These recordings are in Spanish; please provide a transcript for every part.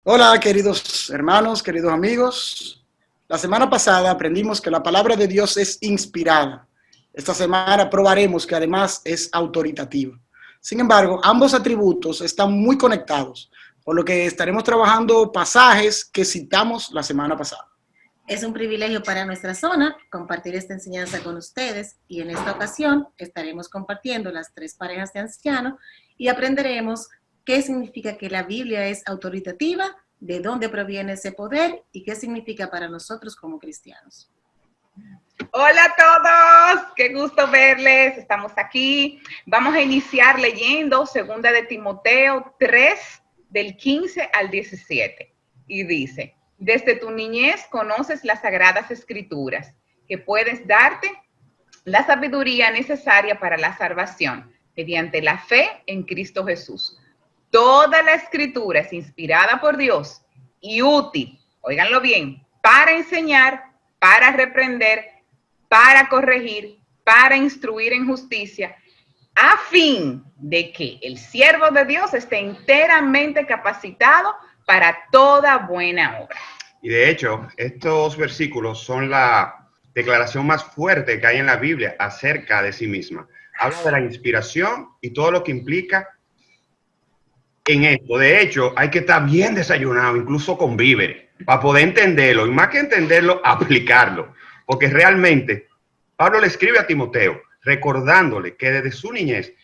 Hola, queridos hermanos, queridos amigos. La semana pasada aprendimos que la palabra de Dios es inspirada. Esta semana probaremos que además es autoritativa. Sin embargo, ambos atributos están muy conectados, por lo que estaremos trabajando pasajes que citamos la semana pasada. Es un privilegio para nuestra zona compartir esta enseñanza con ustedes y en esta ocasión estaremos compartiendo las tres parejas de ancianos y aprenderemos qué significa que la Biblia es autoritativa, de dónde proviene ese poder y qué significa para nosotros como cristianos. Hola a todos, qué gusto verles, estamos aquí. Vamos a iniciar leyendo 2 de Timoteo 3, del 15 al 17. Y dice: desde tu niñez conoces las sagradas escrituras, que puedes darte la sabiduría necesaria para la salvación, mediante la fe en Cristo Jesús. Toda la escritura es inspirada por Dios y útil, óiganlo bien, para enseñar, para reprender, para corregir, para instruir en justicia, a fin de que el siervo de Dios esté enteramente capacitado para toda buena obra. Y de hecho, estos versículos son la declaración más fuerte que hay en la Biblia acerca de sí misma. Habla de la inspiración y todo lo que implica en esto. De hecho, hay que estar bien desayunado, incluso con víveres, para poder entenderlo. Y más que entenderlo, aplicarlo. Porque realmente, Pablo le escribe a Timoteo, recordándole que desde su niñez,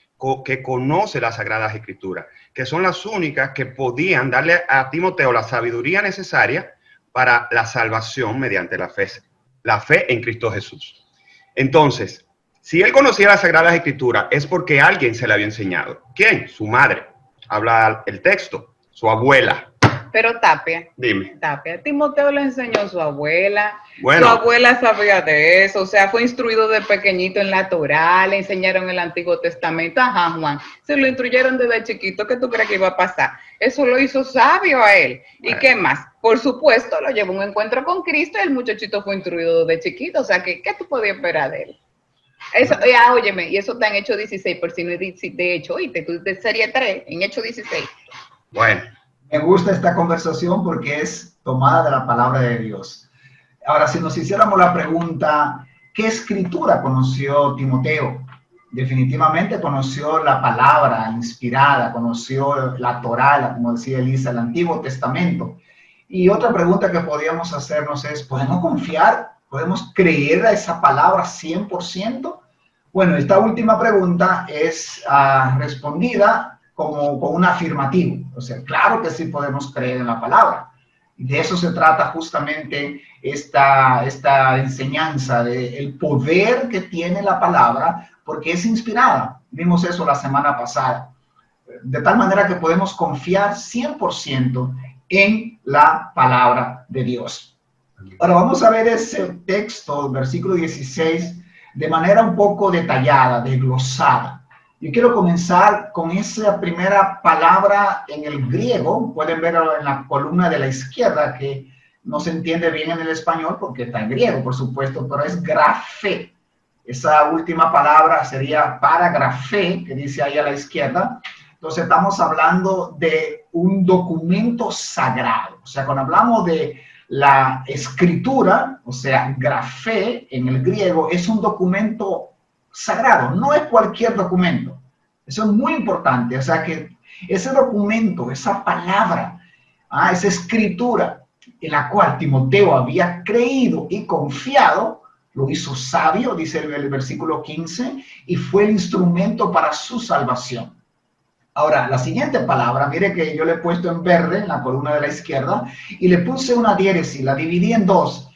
que conoce las Sagradas Escrituras, que son las únicas que podían darle a Timoteo la sabiduría necesaria para la salvación mediante la fe en Cristo Jesús. Entonces, si él conocía las Sagradas Escrituras, es porque alguien se le había enseñado. ¿Quién? Su madre. Habla el texto, su abuela. Pero Tapia, dime. Tapia, Timoteo le enseñó a su abuela. Bueno, su abuela sabía de eso, o sea, fue instruido de pequeñito en la Torá, le enseñaron el Antiguo Testamento. Ajá, Juan, se lo instruyeron desde chiquito. ¿Qué tú crees que iba a pasar? Eso lo hizo sabio a él. ¿Y qué más? Por supuesto, lo llevó a un encuentro con Cristo y el muchachito fue instruido desde chiquito. O sea, ¿qué tú podías esperar de él? Eso, óyeme, y eso está en Hechos 16, por si no de hecho, oíste, tú de serie 3, en Hechos 16. Bueno. Me gusta esta conversación porque es tomada de la palabra de Dios. Ahora, si nos hiciéramos la pregunta, ¿qué escritura conoció Timoteo? Definitivamente conoció la palabra inspirada, conoció la Torá, como decía Elisa, el Antiguo Testamento. Y otra pregunta que podríamos hacernos es, ¿podemos confiar? ¿Podemos creer a esa palabra 100%? Bueno, esta última pregunta es respondida como con un afirmativo. O sea, claro que sí podemos creer en la palabra. Y de eso se trata justamente esta enseñanza, del poder que tiene la palabra, porque es inspirada. Vimos eso la semana pasada. De tal manera que podemos confiar 100% en la palabra de Dios. Ahora vamos a ver ese texto, versículo 16, de manera un poco detallada, desglosada. Yo quiero comenzar con esa primera palabra en el griego. Pueden verlo en la columna de la izquierda, que no se entiende bien en el español porque está en griego, por supuesto, pero es grafé. Esa última palabra sería paragrafé, que dice ahí a la izquierda. Entonces estamos hablando de un documento sagrado. O sea, cuando hablamos de la escritura, o sea, grafé en el griego, es un documento sagrado, no es cualquier documento. Eso es muy importante. O sea que ese documento, esa palabra, esa escritura en la cual Timoteo había creído y confiado, lo hizo sabio, dice el versículo 15, y fue el instrumento para su salvación. Ahora, la siguiente palabra, mire que yo le he puesto en verde en la columna de la izquierda y le puse una diéresis, la dividí en dos.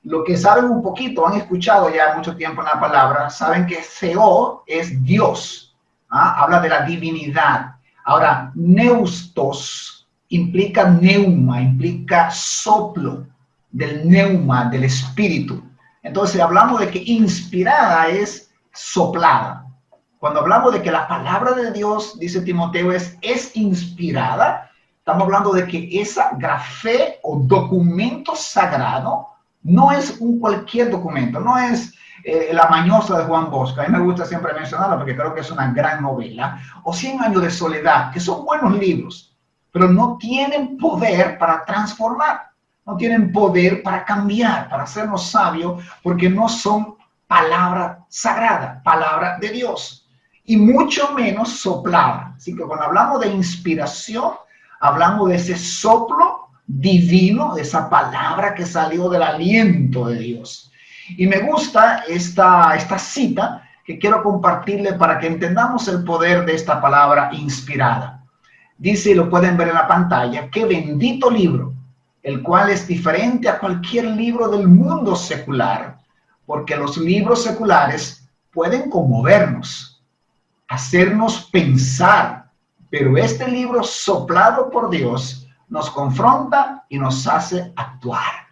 Lo que saben un poquito, han escuchado ya mucho tiempo en la palabra, saben que Theo es Dios. Habla de la divinidad. Ahora, neustos implica neuma, implica soplo, del neuma, del espíritu. Entonces, hablamos de que inspirada es soplada. Cuando hablamos de que la palabra de Dios, dice Timoteo, es inspirada, estamos hablando de que esa grafé o documento sagrado no es un cualquier documento, no es La Mañosa de Juan Bosco. A mí me gusta siempre mencionarla porque creo que es una gran novela. O 100 años de soledad, que son buenos libros. pero no tienen poder para transformar, no tienen poder para cambiar, para hacernos sabios, porque no son palabra sagrada, palabra de Dios, y mucho menos soplada. Así que cuando hablamos de inspiración, hablamos de ese soplo divino, de esa palabra que salió del aliento de Dios. Y me gusta esta cita que quiero compartirle para que entendamos el poder de esta palabra inspirada. Dice, y lo pueden ver en la pantalla, qué bendito libro, el cual es diferente a cualquier libro del mundo secular, porque los libros seculares pueden conmovernos, hacernos pensar, pero este libro soplado por Dios nos confronta y nos hace actuar.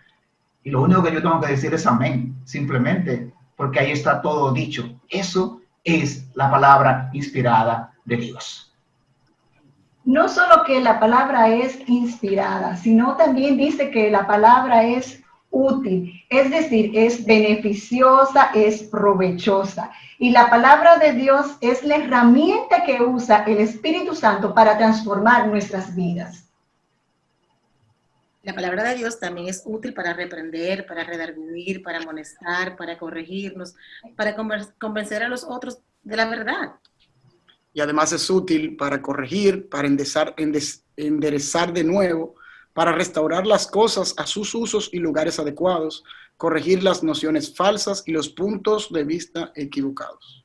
Y lo único que yo tengo que decir es amén, simplemente porque ahí está todo dicho. Eso es la palabra inspirada de Dios. No solo que la palabra es inspirada, sino también dice que la palabra es útil, es decir, es beneficiosa, es provechosa. Y la palabra de Dios es la herramienta que usa el Espíritu Santo para transformar nuestras vidas. La palabra de Dios también es útil para reprender, para redarguir, para amonestar, para corregirnos, para convencer a los otros de la verdad. Y además es útil para corregir, para enderezar de nuevo, para restaurar las cosas a sus usos y lugares adecuados, corregir las nociones falsas y los puntos de vista equivocados.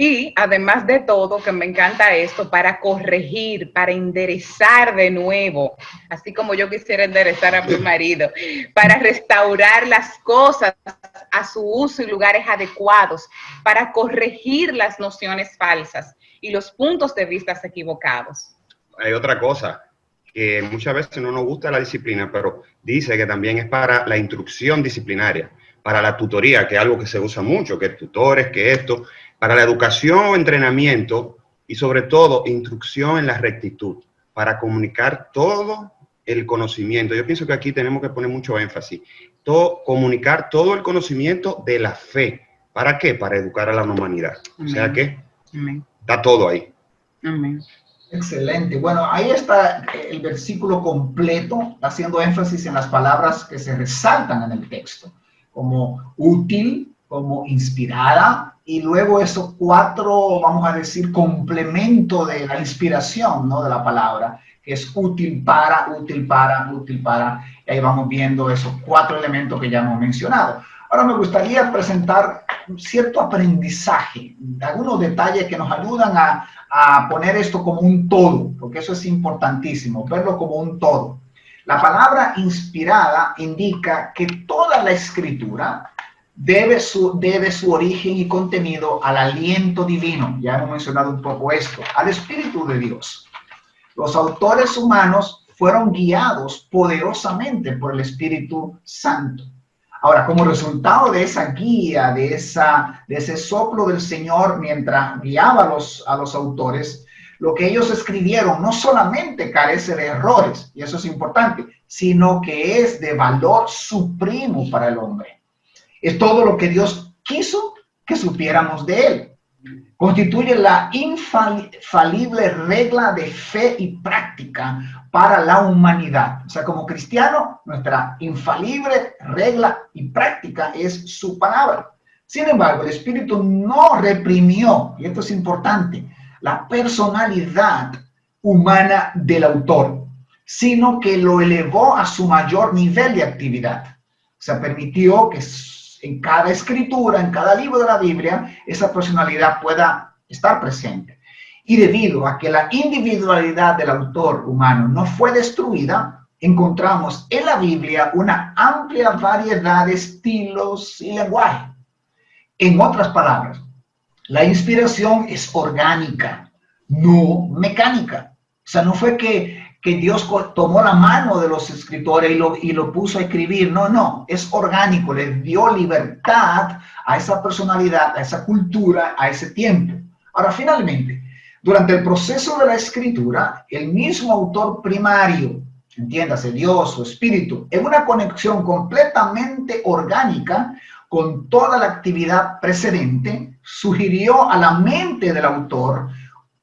Y además de todo, que me encanta esto, para corregir, para enderezar de nuevo, así como yo quisiera enderezar a mi marido, para restaurar las cosas a su uso y lugares adecuados, para corregir las nociones falsas y los puntos de vista equivocados. Hay otra cosa, que muchas veces no nos gusta la disciplina, pero dice que también es para la instrucción disciplinaria, para la tutoría, que es algo que se usa mucho, que tutores, que esto, para la educación o entrenamiento y sobre todo instrucción en la rectitud, para comunicar todo el conocimiento. Yo pienso que aquí tenemos que poner mucho énfasis, comunicar todo el conocimiento de la fe. ¿Para qué? Para educar a la humanidad. Amén. O sea que Amén. está todo ahí. Amén. Excelente. Bueno, ahí está el versículo completo, haciendo énfasis en las palabras que se resaltan en el texto, como útil, como inspirada, y luego esos 4, vamos a decir, complemento de la inspiración, ¿no?, de la palabra, que es útil para, útil para, útil para, y ahí vamos viendo esos 4 elementos que ya hemos mencionado. Ahora me gustaría presentar un cierto aprendizaje, algunos detalles que nos ayudan a poner esto como un todo, porque eso es importantísimo, verlo como un todo. La palabra inspirada indica que toda la escritura debe su origen y contenido al aliento divino. Ya hemos mencionado un poco esto, al Espíritu de Dios. Los autores humanos fueron guiados poderosamente por el Espíritu Santo. Ahora, como resultado de esa guía, de ese soplo del Señor mientras guiaba a los autores, lo que ellos escribieron no solamente carece de errores, y eso es importante, sino que es de valor supremo para el hombre. Es todo lo que Dios quiso que supiéramos de Él. Constituye la infalible regla de fe y práctica para la humanidad. O sea, como cristiano, nuestra infalible regla y práctica es su palabra. Sin embargo, el Espíritu no reprimió, y esto es importante, la personalidad humana del autor, sino que lo elevó a su mayor nivel de actividad. O sea, permitió que en cada escritura, en cada libro de la Biblia, esa personalidad pueda estar presente. Y debido a que la individualidad del autor humano no fue destruida, encontramos en la Biblia una amplia variedad de estilos y lenguaje. En otras palabras, la inspiración es orgánica, no mecánica. O sea, no fue que Dios tomó la mano de los escritores y lo puso a escribir. No, es orgánico, le dio libertad a esa personalidad, a esa cultura, a ese tiempo. Ahora, finalmente, durante el proceso de la escritura, el mismo autor primario, entiéndase, Dios o Espíritu, en una conexión completamente orgánica con toda la actividad precedente, sugirió a la mente del autor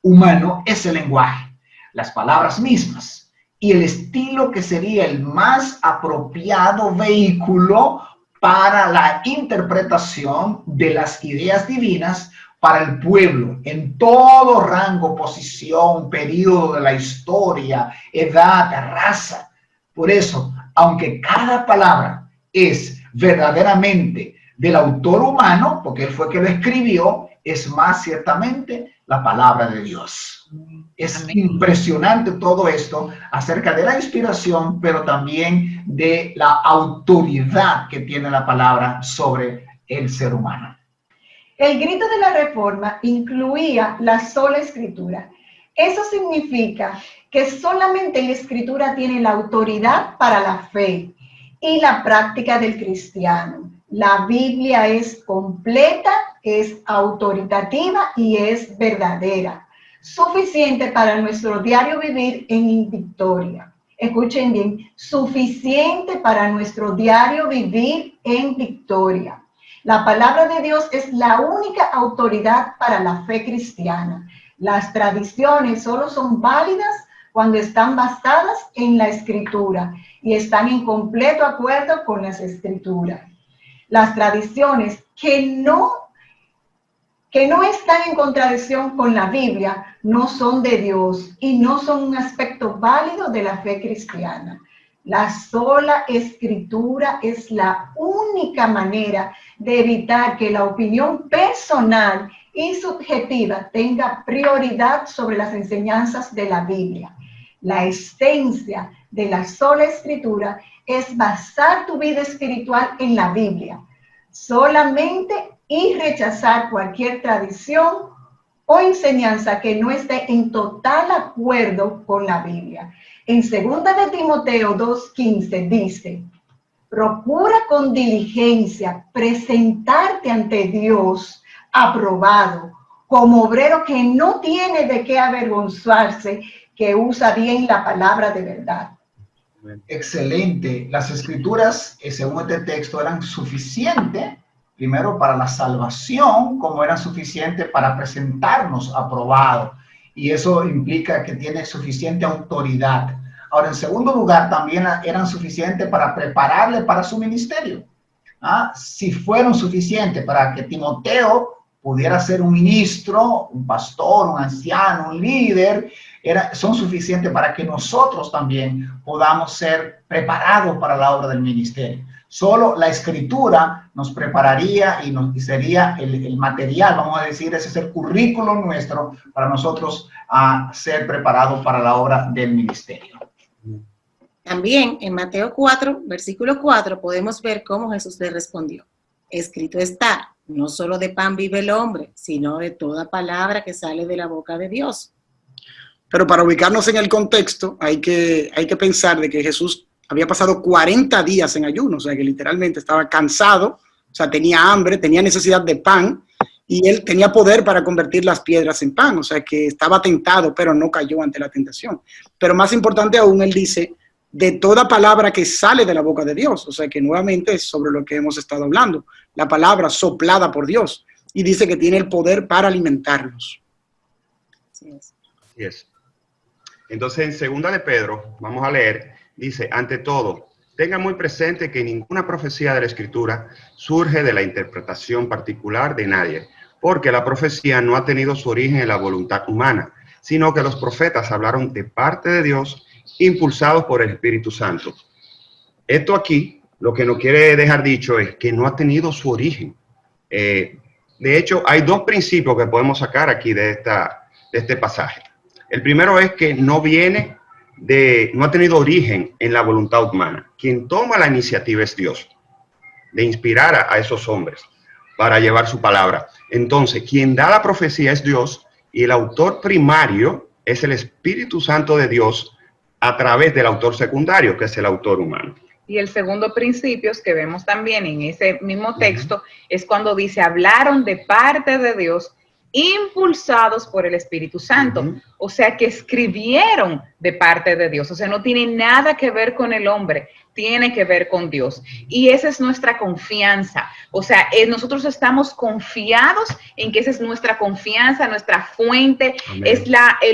humano ese lenguaje. las palabras mismas y el estilo que sería el más apropiado vehículo para la interpretación de las ideas divinas para el pueblo, en todo rango, posición, periodo de la historia, edad, raza. Por eso, aunque cada palabra es verdaderamente del autor humano, porque él fue que lo escribió, es más ciertamente la palabra de Dios. Es impresionante todo esto acerca de la inspiración, pero también de la autoridad que tiene la palabra sobre el ser humano. El grito de la Reforma incluía la sola escritura. Eso significa que solamente la escritura tiene la autoridad para la fe y la práctica del cristiano. La Biblia es completa, es autoritativa y es verdadera, suficiente para nuestro diario vivir en victoria. Escuchen bien, suficiente para nuestro diario vivir en victoria. La palabra de Dios es la única autoridad para la fe cristiana. Las tradiciones solo son válidas cuando están basadas en la Escritura y están en completo acuerdo con las Escrituras. Las tradiciones que no están en contradicción con la Biblia no son de Dios y no son un aspecto válido de la fe cristiana. La sola escritura es la única manera de evitar que la opinión personal y subjetiva tenga prioridad sobre las enseñanzas de la Biblia. La esencia de la sola escritura es basar tu vida espiritual en la Biblia solamente y rechazar cualquier tradición o enseñanza que no esté en total acuerdo con la Biblia. En 2 de Timoteo 2:15 dice, procura con diligencia presentarte ante Dios aprobado, como obrero que no tiene de qué avergonzarse, que usa bien la palabra de verdad. Excelente. Las escrituras, según este texto, eran suficientes, primero para la salvación, como eran suficientes para presentarnos aprobados. Y eso implica que tiene suficiente autoridad. Ahora, en segundo lugar, también eran suficientes para prepararle para su ministerio. Si fueron suficientes para que Timoteo pudiera ser un ministro, un pastor, un anciano, un líder, son suficientes para que nosotros también podamos ser preparados para la obra del ministerio. Solo la escritura nos prepararía y sería el material, vamos a decir, ese es el currículo nuestro para nosotros ser preparados para la obra del ministerio. También en Mateo 4, versículo 4, podemos ver cómo Jesús le respondió. Escrito está, no solo de pan vive el hombre, sino de toda palabra que sale de la boca de Dios. Pero para ubicarnos en el contexto, hay que pensar de que Jesús había pasado 40 días en ayuno, o sea que literalmente estaba cansado, o sea, tenía hambre, tenía necesidad de pan, y él tenía poder para convertir las piedras en pan, o sea que estaba tentado, pero no cayó ante la tentación. Pero más importante aún, él dice, de toda palabra que sale de la boca de Dios, o sea que nuevamente es sobre lo que hemos estado hablando, la palabra soplada por Dios, y dice que tiene el poder para alimentarnos. Así es. Así es. Entonces, en 2 de Pedro, vamos a leer, dice, ante todo, tengan muy presente que ninguna profecía de la Escritura surge de la interpretación particular de nadie, porque la profecía no ha tenido su origen en la voluntad humana, sino que los profetas hablaron de parte de Dios, impulsados por el Espíritu Santo. Esto aquí, lo que nos quiere dejar dicho es que no ha tenido su origen. De hecho, hay dos principios que podemos sacar aquí de este pasaje. El primero es que no ha tenido origen en la voluntad humana. Quien toma la iniciativa es Dios, de inspirar a esos hombres para llevar su palabra. Entonces, quien da la profecía es Dios y el autor primario es el Espíritu Santo de Dios a través del autor secundario, que es el autor humano. Y el segundo principio que vemos también en ese mismo texto es cuando dice, hablaron de parte de Dios, impulsados por el Espíritu Santo. O sea que escribieron de parte de Dios. O sea, no tiene nada que ver con el hombre, tiene que ver con Dios. Y esa es nuestra confianza. O sea, nosotros estamos confiados en que esa es nuestra confianza, nuestra fuente, es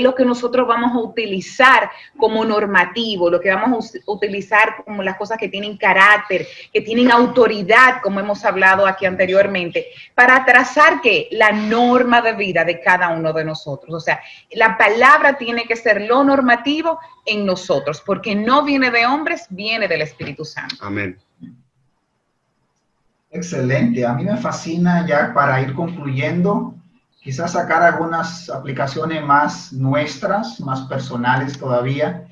lo que nosotros vamos a utilizar como normativo, lo que vamos a utilizar como las cosas que tienen carácter, que tienen autoridad, como hemos hablado aquí anteriormente, para trazar que la norma de vida de cada uno de nosotros. O sea, la palabra tiene que ser lo normativo en nosotros, porque no viene de hombres, viene del Espíritu Santo. Amén. Excelente. A mí me fascina, ya para ir concluyendo, quizás sacar algunas aplicaciones más nuestras, más personales todavía.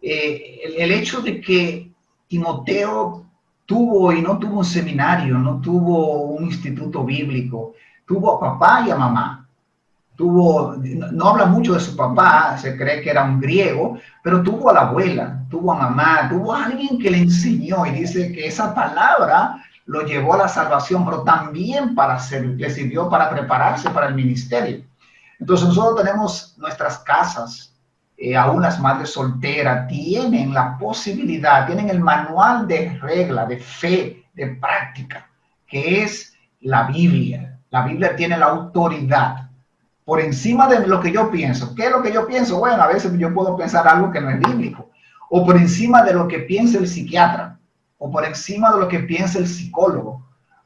El hecho de que Timoteo tuvo y no tuvo un seminario, no tuvo un instituto bíblico, tuvo a papá y a mamá. No habla mucho de su papá, se cree que era un griego, pero tuvo a la abuela, tuvo a mamá, tuvo a alguien que le enseñó, y dice que esa palabra lo llevó a la salvación, pero también le sirvió para prepararse para el ministerio. Entonces nosotros tenemos nuestras casas, aún las madres solteras tienen la posibilidad, tienen el manual de regla, de fe, de práctica, que es la Biblia. La Biblia tiene la autoridad por encima de lo que yo pienso. ¿Qué es lo que yo pienso? Bueno, a veces yo puedo pensar algo que no es bíblico, o por encima de lo que piensa el psiquiatra, o por encima de lo que piensa el psicólogo,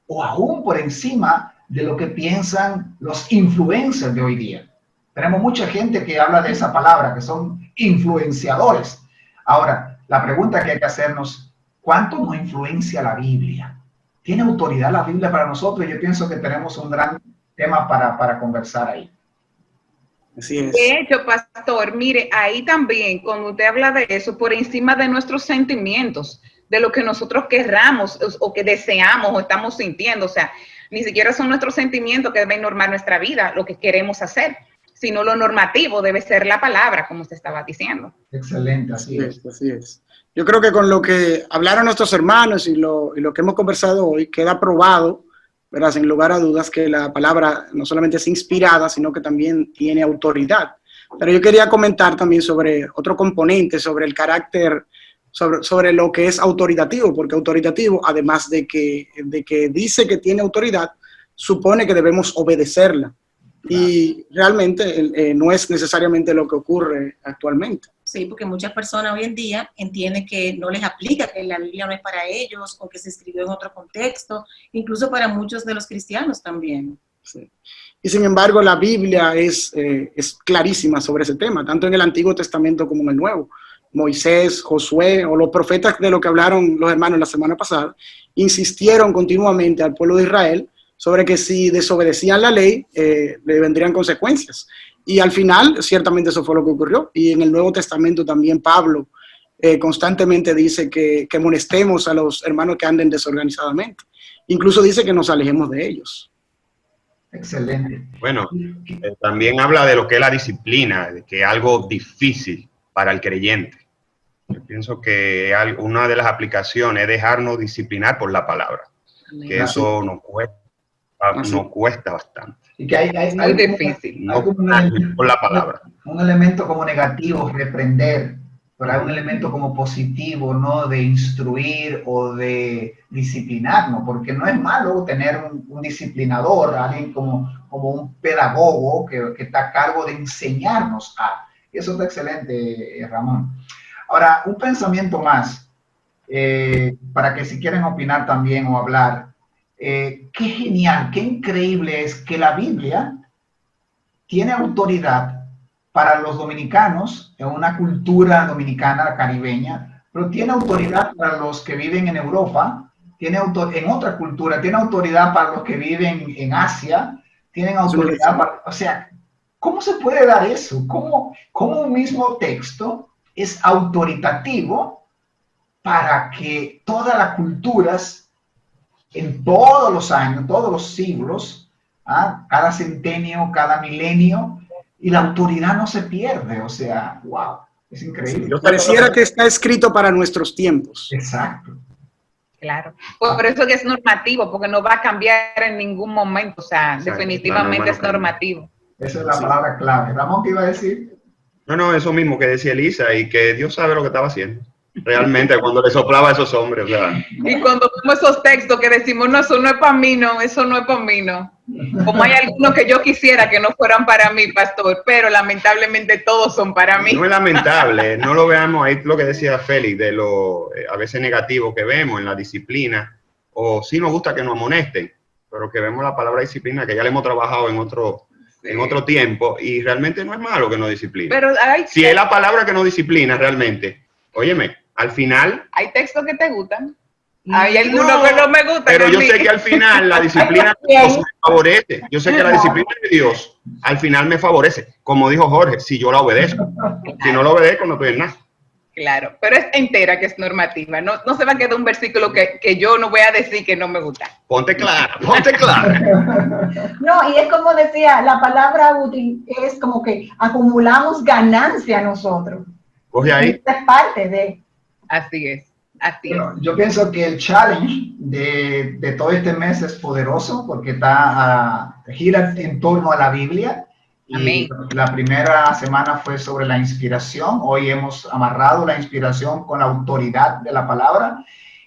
o aún por encima de lo que piensan los influencers de hoy día. Tenemos mucha gente que habla de esa palabra, que son influenciadores. Ahora, la pregunta que hay que hacernos, ¿cuánto nos influencia la Biblia? ¿Tiene autoridad la Biblia para nosotros? Yo pienso que tenemos un gran tema para conversar ahí. Así es. De hecho, pastor, mire, ahí también, cuando usted habla de eso, por encima de nuestros sentimientos, de lo que nosotros querramos o que deseamos o estamos sintiendo, o sea, ni siquiera son nuestros sentimientos que deben normar nuestra vida, lo que queremos hacer, sino lo normativo debe ser la palabra, como usted estaba diciendo. Excelente, así es. Así es. Yo creo que con lo que hablaron nuestros hermanos y lo que hemos conversado hoy, queda probado, ¿verdad?, sin lugar a dudas, que la palabra no solamente es inspirada, sino que también tiene autoridad. Pero yo quería comentar también sobre otro componente, sobre el carácter, sobre lo que es autoritativo, porque autoritativo, además de que dice que tiene autoridad, supone que debemos obedecerla. Claro. Y realmente no es necesariamente lo que ocurre actualmente. Sí, porque muchas personas hoy en día entienden que no les aplica, que la Biblia no es para ellos o que se escribió en otro contexto, incluso para muchos de los cristianos también. Sí. Y sin embargo, la Biblia es clarísima sobre ese tema, tanto en el Antiguo Testamento como en el Nuevo. Moisés, Josué o los profetas de lo que hablaron los hermanos la semana pasada, insistieron continuamente al pueblo de Israel sobre que si desobedecían la ley, le vendrían consecuencias. Y al final, ciertamente eso fue lo que ocurrió. Y en el Nuevo Testamento también Pablo constantemente dice que amonestemos a los hermanos que anden desorganizadamente. Incluso dice que nos alejemos de ellos. Excelente. Bueno, también habla de lo que es la disciplina, de que es algo difícil para el creyente. Yo pienso que una de las aplicaciones es dejarnos disciplinar por la palabra. Que eso nos cuesta bastante. Y que hay muy difícil. Por la palabra. Un elemento como negativo, reprender, pero hay un elemento como positivo, ¿no? De instruir o de disciplinarnos, porque no es malo tener un disciplinador, alguien como un pedagogo que está a cargo de enseñarnos a. Eso está excelente, Ramón. Ahora, un pensamiento más, para que si quieren opinar también o hablar. Qué genial, qué increíble es que la Biblia tiene autoridad para los dominicanos, en una cultura dominicana, caribeña, pero tiene autoridad para los que viven en Europa, en otra cultura, tiene autoridad para los que viven en Asia, tienen autoridad para, o sea, ¿cómo se puede dar eso? ¿Cómo un mismo texto es autoritativo para que todas las culturas en todos los años, todos los siglos, cada centenio, cada milenio, y la autoridad no se pierde? O sea, wow, es increíble. Pareciera que está escrito para nuestros tiempos. Exacto. Claro, por eso que es normativo, porque no va a cambiar en ningún momento, o sea, definitivamente es normativo. Esa es la palabra clave. Ramón, ¿qué iba a decir? No, eso mismo que decía Elisa, y que Dios sabe lo que estaba haciendo. Realmente, cuando le soplaba a esos hombres, o sea. Y cuando vemos esos textos que decimos, no, eso no es para mí, no, eso no es para mí, no. Como hay algunos que yo quisiera que no fueran para mí, pastor, pero lamentablemente todos son para mí. No es lamentable, no lo veamos ahí, lo que decía Félix, de lo a veces negativo que vemos en la disciplina, o sí nos gusta que nos amonesten, pero que vemos la palabra disciplina, que ya le hemos trabajado en otro tiempo, y realmente no es malo que nos disciplinen. Pero si es la palabra que nos disciplina realmente, óyeme, al final... Hay textos que te gustan. Hay algunos que no me gustan. Pero yo sé que al final la disciplina de Dios me favorece. Yo sé que la disciplina de Dios al final me favorece. Como dijo Jorge, si yo la obedezco. Si no la obedezco, no estoy en nada. Claro, pero es entera, que es normativa. No se va a quedar un versículo que yo no voy a decir que no me gusta. Ponte clara, ponte clara. No, y es como decía, la palabra útil es como que acumulamos ganancia nosotros. Coge ahí. Es parte de... Así es. Así Bueno, yo pienso que el challenge de todo este mes es poderoso porque gira en torno a la Biblia. Y Amén. La primera semana fue sobre la inspiración. Hoy hemos amarrado la inspiración con la autoridad de la palabra.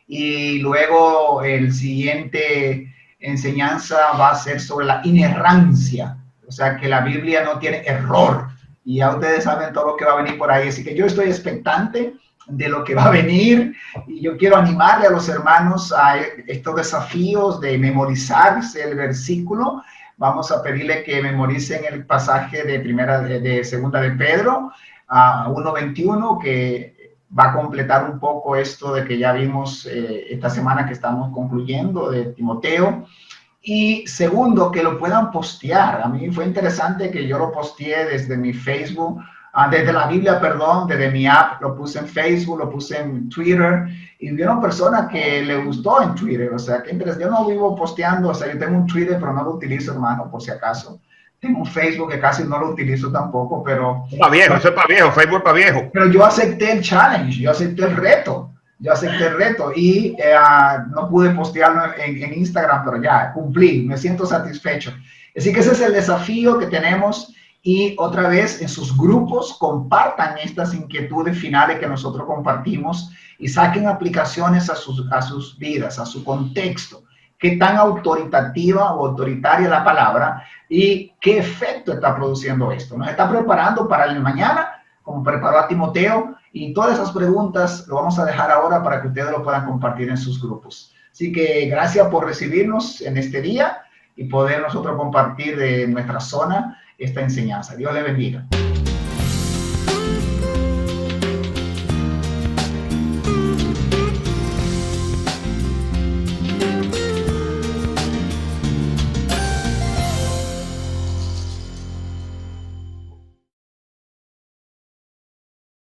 Y luego el siguiente enseñanza va a ser sobre la inerrancia. O sea, que la Biblia no tiene error. Y ya ustedes saben todo lo que va a venir por ahí. Así que yo estoy expectante de lo que va a venir, y yo quiero animarle a los hermanos a estos desafíos de memorizarse el versículo. Vamos a pedirle que memoricen el pasaje de segunda de Pedro, 1:21, que va a completar un poco esto de que ya vimos esta semana que estamos concluyendo de Timoteo. Y segundo, que lo puedan postear. A mí fue interesante que yo lo posteé desde mi Facebook, desde la Biblia, perdón, desde mi app, lo puse en Facebook, lo puse en Twitter, y vieron personas que le gustó en Twitter. O sea, que interesante. Yo no vivo posteando, o sea, yo tengo un Twitter, pero no lo utilizo, hermano, por si acaso. Tengo un Facebook que casi no lo utilizo tampoco, pero... Es para viejo, eso es para viejo, Facebook es para viejo. Pero yo acepté el challenge, yo acepté el reto. Y no pude postearlo en Instagram, pero ya cumplí, me siento satisfecho. Así que ese es el desafío que tenemos. Y otra vez en sus grupos compartan estas inquietudes finales que nosotros compartimos y saquen aplicaciones a sus vidas, a su contexto. Qué tan autoritativa o autoritaria la palabra y qué efecto está produciendo esto. Nos está preparando para el mañana, como preparó a Timoteo, y todas esas preguntas lo vamos a dejar ahora para que ustedes lo puedan compartir en sus grupos. Así que gracias por recibirnos en este día y poder nosotros compartir de nuestra zona esta enseñanza. Dios le bendiga.